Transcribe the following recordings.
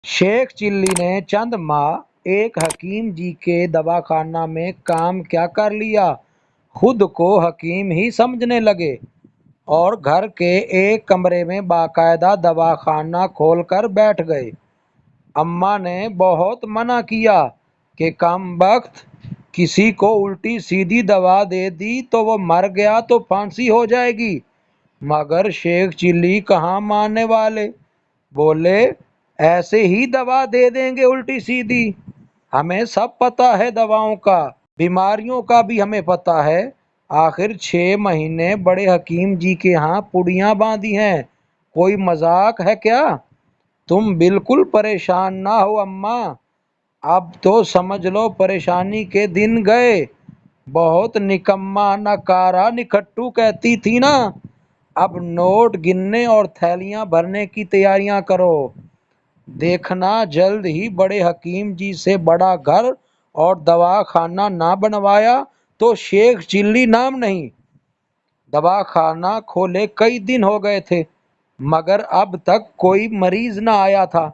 Sheikh chilli ने चंद माह एक हकीम जी के दवाखाना में काम क्या कर लिया, खुद को हकीम ही समझने लगे और घर के एक कमरे में बाकायदा दवाखाना खोलकर बैठ गए। अम्मा ने बहुत मना किया कि कमबख्त किसी को उल्टी सीधी दवा दे दी तो वो मर गया तो फांसी हो जाएगी, मगर शेख चिल्ली कहाँ मानने वाले। बोले, ऐसे ही दवा दे देंगे उल्टी सीधी, हमें सब पता है दवाओं का, बीमारियों का भी हमें पता है। आखिर 6 महीने बड़े हकीम जी के यहाँ पुड़ियाँ बांधी हैं, कोई मजाक है क्या। तुम बिल्कुल परेशान ना हो अम्मा, अब तो समझ लो परेशानी के दिन गए। बहुत निकम्मा नकारा निखट्टू कहती थी ना, अब नोट गिनने और थैलियां भरने की तैयारियां करो। देखना जल्द ही बड़े हकीम जी से बड़ा घर और दवाखाना ना बनवाया तो शेख चिल्ली नाम नहीं। दवाखाना खोले कई दिन हो गए थे मगर अब तक कोई मरीज ना आया था।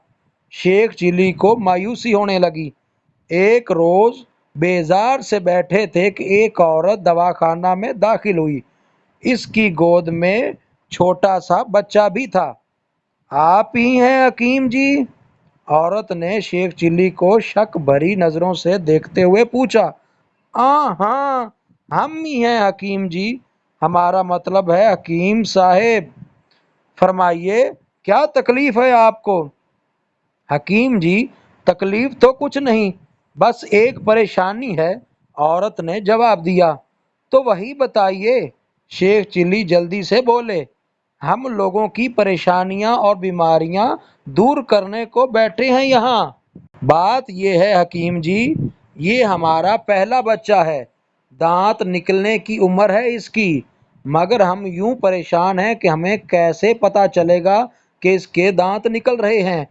शेख चिल्ली को मायूसी होने लगी। एक रोज बेजार से बैठे थे कि एक औरत दवाखाना में दाखिल हुई। इसकी गोद में छोटा सा बच्चा भी था। आप ही हैं हकीम जी? औरत ने शेख चिल्ली को शक भरी नजरों से देखते हुए पूछा। हाँ, हम ही हैं हकीम जी, हमारा मतलब है हकीम साहेब। फरमाइए, क्या तकलीफ है आपको? हकीम जी, तकलीफ तो कुछ नहीं, बस एक परेशानी है, औरत ने जवाब दिया। तो वही बताइए, शेख चिल्ली जल्दी से बोले। हम लोगों की परेशानियां और बीमारियां दूर करने को बैठे हैं यहाँ। बात यह है हकीम जी, ये हमारा पहला बच्चा है, दांत निकलने की उम्र है इसकी, मगर हम यूं परेशान हैं कि हमें कैसे पता चलेगा कि इसके दांत निकल रहे हैं।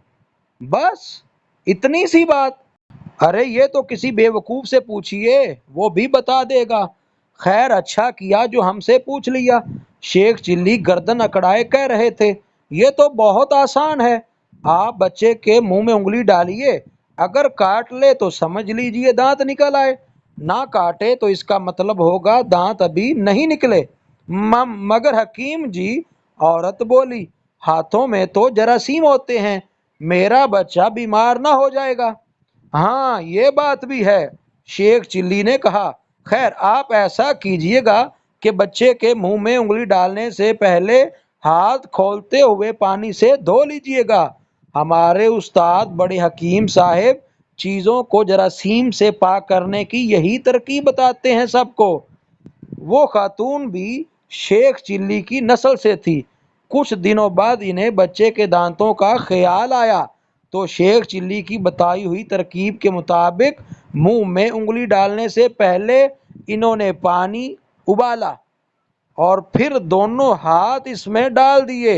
बस इतनी सी बात? अरे ये तो किसी बेवकूफ से पूछिए, वो भी बता देगा। खैर अच्छा किया जो हमसे पूछ लिया। शेख चिल्ली गर्दन अकड़ाए कह रहे थे, ये तो बहुत आसान है। आप बच्चे के मुंह में उंगली डालिए, अगर काट ले तो समझ लीजिए दांत निकल आए, ना काटे तो इसका मतलब होगा दांत अभी नहीं निकले। मगर हकीम जी, औरत बोली, हाथों में तो जरासीम होते हैं, मेरा बच्चा बीमार ना हो जाएगा। हाँ ये बात भी है, शेख चिल्ली ने कहा। खैर आप ऐसा कीजिएगा कि बच्चे के मुंह में उंगली डालने से पहले हाथ खोलते हुए पानी से धो लीजिएगा। हमारे उस्ताद बड़े हकीम साहेब चीजों को जरासीम से पाक करने की यही तरकीब बताते हैं सबको। वो खातून भी शेख चिल्ली की नस्ल से थी। कुछ दिनों बाद इन्हें बच्चे के दांतों का ख्याल आया तो शेख चिल्ली की बताई हुई तरकीब के मुताबिक मुंह में उंगली डालने से पहले इन्होंने पानी उबाला और फिर दोनों हाथ इसमें डाल दिए।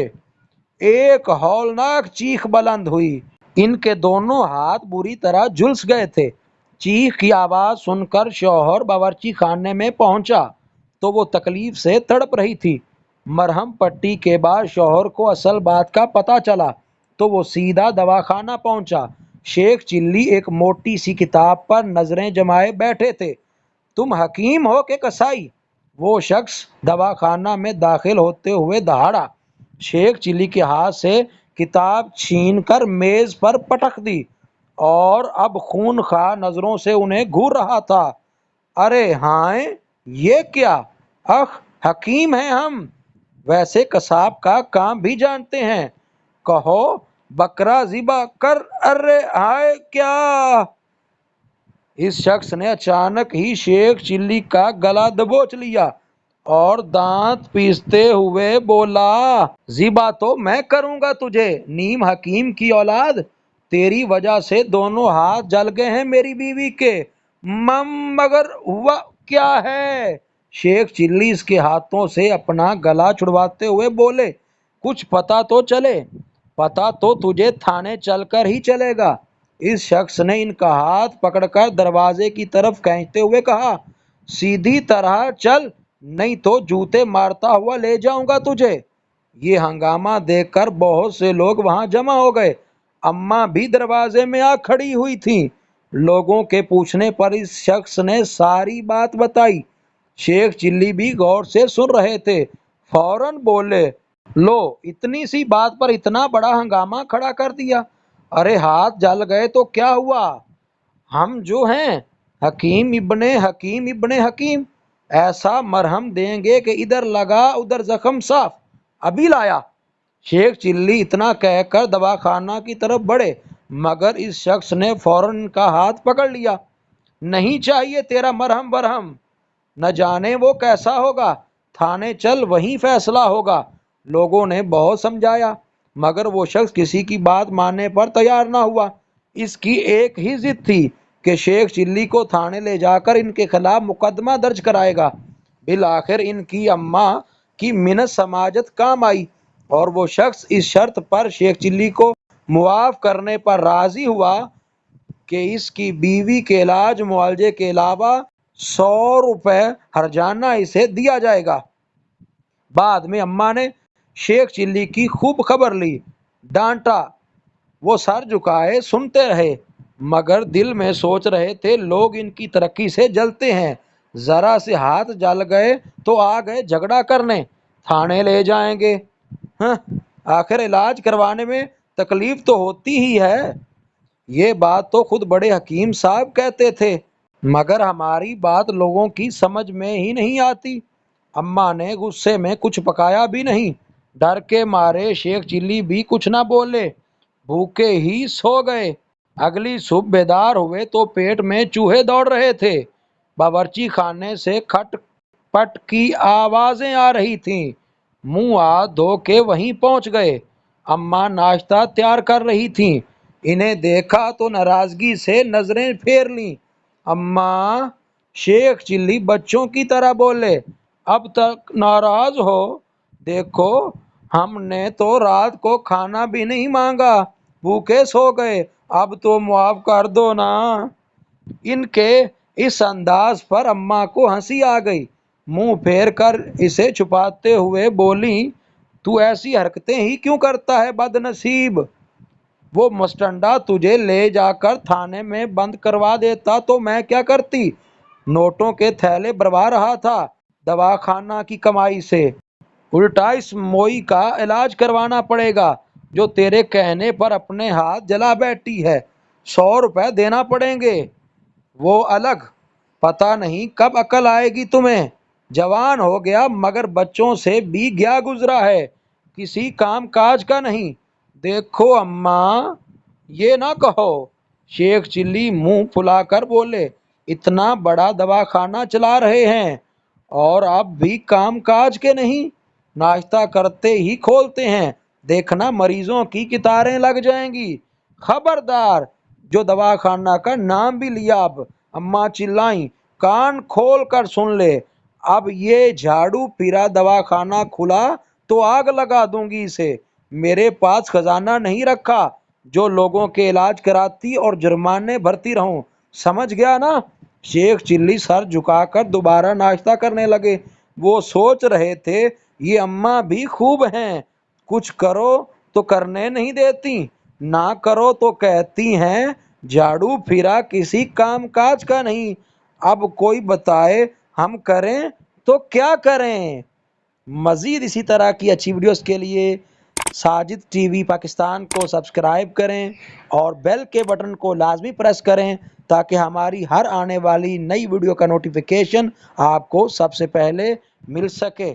एक हौलनाक चीख बुलंद हुई। इनके दोनों हाथ बुरी तरह झुलस गए थे। चीख की आवाज सुनकर शौहर बावर्ची खाने में पहुंचा तो वो तकलीफ से तड़प रही थी। मरहम पट्टी के बाद शौहर को असल बात का पता चला तो वो सीधा दवाखाना पहुंचा। शेख चिल्ली एक मोटी सी किताब पर नजरें जमाए बैठे थे। तुम हकीम हो के कसाई? वो शख्स दवाखाना में दाखिल होते हुए दहाड़ा। शेख चिल्ली के हाथ से किताब छीनकर मेज पर पटक दी और अब खूनखा नजरों से उन्हें घूर रहा था। अरे हाय, ये क्या? अख, हकीम हैं हम, वैसे कसाब का काम भी जानते हैं। कहो, बकरा ज़िबा कर। अरे हाय क्या! इस शख्स ने अचानक ही शेख चिल्ली का गला दबोच लिया और दांत पीसते हुए बोला, ज़िबा तो मैं करूंगा तुझे, नीम हकीम की औलाद, तेरी वजह से दोनों हाथ जल गए हैं मेरी बीवी के। मगर हुआ क्या है? शेख चिल्ली इसके हाथों से अपना गला छुड़वाते हुए बोले, कुछ पता तो चले। पता तो तुझे थाने चलकर ही चलेगा। इस शख्स ने इनका हाथ पकड़कर दरवाजे की तरफ खींचते हुए कहा, सीधी तरह चल, नहीं तो जूते मारता हुआ ले जाऊंगा तुझे। ये हंगामा देखकर बहुत से लोग वहां जमा हो गए। अम्मा भी दरवाजे में आ खड़ी हुई थी। लोगों के पूछने पर इस शख्स ने सारी बात बताई। शेख चिल्ली भी गौर से सुन रहे थे। फौरन बोले, लो, इतनी सी बात पर इतना बड़ा हंगामा खड़ा कर दिया। अरे हाथ जल गए तो क्या हुआ? हम जो हैं हकीम इब्ने हकीम ऐसा मरहम देंगे कि इधर लगा उधर जख्म साफ, अभी लाया। शेख चिल्ली इतना कहकर दवाखाना की तरफ बढ़े, मगर इस शख्स ने फौरन इनका हाथ पकड़ लिया। नहीं चाहिए तेरा मरहम बरहम, न जाने वो कैसा होगा, थाने चल वहीं फैसला होगा। लोगों ने बहुत समझाया, मगर वो शख्स किसी की बात मानने पर तैयार ना हुआ। इसकी एक ही जिद थी कि शेख चिल्ली को थाने ले जाकर इनके खिलाफ मुकदमा दर्ज कराएगा। बिल आखिर इनकी अम्मा की मिन्नत समाजत काम आई और वो शख्स इस शर्त पर शेख चिल्ली को मुआफ करने पर राजी हुआ कि इसकी बीवी के इलाज मुआवजे के अलावा 100 रुपए हर्जाना इसे दिया जाएगा। बाद में अम्मा ने शेख चिल्ली की खूब खबर ली, डांटा। वो सर झुकाए सुनते रहे, मगर दिल में सोच रहे थे लोग इनकी तरक्की से जलते हैं। जरा से हाथ जल गए तो आ गए झगड़ा करने, थाने ले जाएंगे। हाँ, आखिर इलाज करवाने में तकलीफ तो होती ही है। ये बात तो खुद बड़े हकीम साहब कहते थे, मगर हमारी बात लोगों की समझ में ही नहीं आती। अम्मा ने गुस्से में कुछ पकाया भी नहीं। डर के मारे शेख चिल्ली भी कुछ ना बोले, भूखे ही सो गए। अगली सुबह बेदार हुए तो पेट में चूहे दौड़ रहे थे। बावर्ची खाने से खटपट की आवाजें आ रही थीं। मुंह हाथ धो के वहीं पहुंच गए। अम्मा नाश्ता तैयार कर रही थीं। इन्हें देखा तो नाराजगी से नजरें फेर लीं। अम्मा, शेख चिल्ली बच्चों की तरह बोले, अब तक नाराज हो? देखो, हमने तो रात को खाना भी नहीं मांगा, भूखे सो गए, अब तो मुआफ कर दो ना। इनके इस अंदाज पर अम्मा को हंसी आ गई। मुंह फेर कर इसे छुपाते हुए बोली, तू ऐसी हरकतें ही क्यों करता है बदनसीब? वो मस्टंडा तुझे ले जाकर थाने में बंद करवा देता तो मैं क्या करती? नोटों के थैले भरवा रहा था दवाखाना की कमाई से। उल्टा इस मोई का इलाज करवाना पड़ेगा जो तेरे कहने पर अपने हाथ जला बैठी है। 100 रुपए देना पड़ेंगे। वो अलग, पता नहीं कब अकल आएगी तुम्हें। जवान हो गया मगर बच्चों से भी गया गुजरा है, किसी काम काज का नहीं। देखो अम्मा, ये ना कहो। शेख चिल्ली मुंह फुलाकर बोले, इतना बड़ा दवाखाना चला रहे हैं और अब भी काम काज के नहीं? नाश्ता करते ही खोलते हैं, देखना मरीजों की कतारें लग जाएंगी। खबरदार, जो दवाखाना का नाम भी लिया। अब अम्मा चिल्लाई, कान खोल कर सुन ले, अब ये झाड़ू फिरा दवाखाना खुला तो आग लगा दूंगी इसे। मेरे पास खजाना नहीं रखा जो लोगों के इलाज कराती और जुर्माने भरती रहूं, समझ गया ना? शेख चिल्ली सर झुकाकर दोबारा नाश्ता करने लगे। वो सोच रहे थे, ये अम्मा भी खूब हैं, कुछ करो तो करने नहीं देती, ना करो तो कहती हैं झाड़ू फिरा किसी काम काज का नहीं। अब कोई बताए हम करें तो क्या करें? मजीद इसी तरह की अच्छी वीडियोस के लिए साजिद टीवी पाकिस्तान को सब्सक्राइब करें और बेल के बटन को लाजमी प्रेस करें ताकि हमारी हर आने वाली नई वीडियो का नोटिफिकेशन आपको सबसे पहले मिल सके।